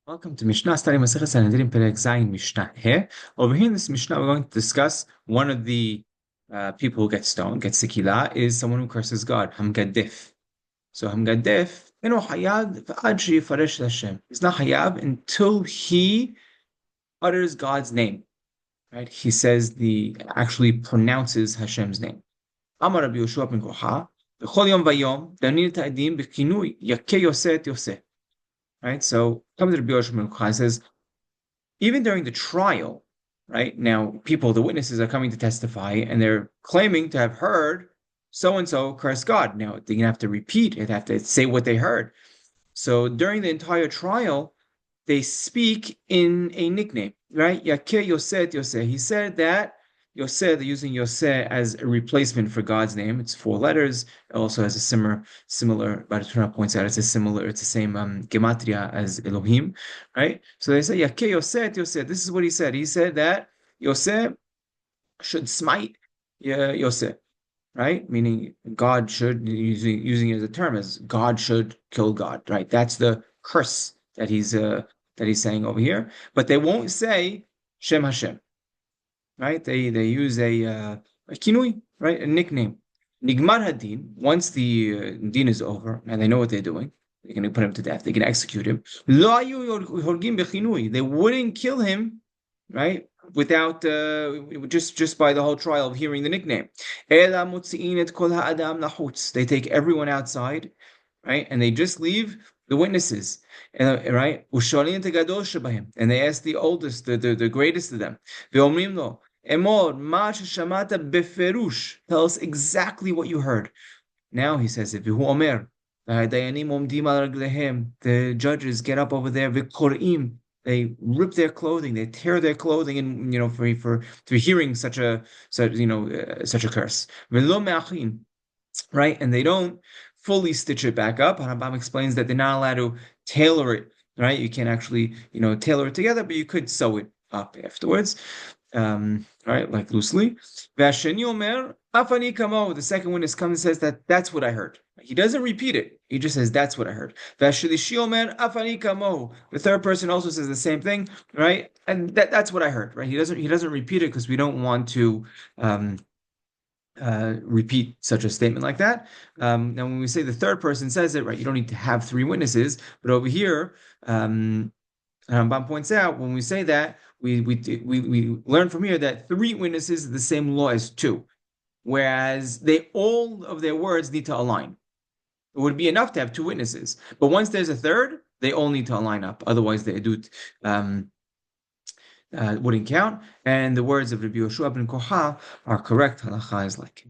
Welcome to Mishnah, studying Masechet Sanhedrin Perek Zayin Mishnah. Here, over here in this Mishnah, we're going to discuss one of the people who gets stoned, gets sikila, is someone who curses God, Hamgadif. So Hamgadif, hayab v'ad sheyifaresh Hashem. He's not hayab until he utters God's name. Right? He says actually pronounces Hashem's name. Amar Rabbi Yoshua ben Koha, b'chol yom vayom, danin ta'edim b'kinui yakeh yoseh et yoseh. Right? So comes to Rabbi Yoshua ben Koha and says, even during the trial, right now, the witnesses are coming to testify, and they're claiming to have heard so and so curse God. Now they're gonna have to repeat it, have to say what they heard. So during the entire trial, they speak in a nickname, right? Yakeh Yoseh Yoseh. He said that Yoseh, they're using Yoseh as a replacement for God's name. It's four letters. It also has a similar. Baraturah points out it's the same gematria as Elohim, right? So they say Yakeh Yoseh Yoseh. This is what he said. He said that Yoseh should smite Yoseh, right? Meaning God should, using it as a term, as God should kill God, right? That's the curse that he's saying over here. But they won't say Shem Hashem, right? They use a kinui, right? A nickname. Nigmar hadin. Once the din is over and they know what they're doing, they're going to put him to death. They're going to execute him. Lo hayu horgim bechinui. They wouldn't kill him, right? Without just by the whole trial of hearing the nickname. Ela mutzi'in et kol ha'adam lahutz. They take everyone outside, right? And they just leave the witnesses, right? Ushalin tegadol shebahim. And they ask the oldest, the greatest of them. Ve'omrim lo, Emor ma shamata beferush. Tell us exactly what you heard. Now he says, "V'hu omer." The judges get up over there. V'korim. They rip their clothing. They tear their clothing, and for hearing such a curse. V'lo me'achin. Right, and they don't fully stitch it back up. Rambam explains that they're not allowed to tailor it. Right, you can't actually tailor it together, but you could sew it up afterwards. Right, like loosely. V'asheni omer afani kamo. The second witness comes and says that's what I heard. He doesn't repeat it. He just says that's what I heard. V'ashlishi omer afani kamo. The third person also says the same thing, right? And that's what I heard. Right? He doesn't repeat it because we don't want to repeat such a statement like that. Now, when we say the third person says it, right, you don't need to have three witnesses. But over here, Rambam points out when we say that, we learn from here that three witnesses is the same law as two, whereas all of their words need to align. It would be enough to have two witnesses, but once there's a third, they all need to align up. Otherwise, the edut wouldn't count. And the words of Rabbi Yoshua ben Koha are correct. Halacha is like.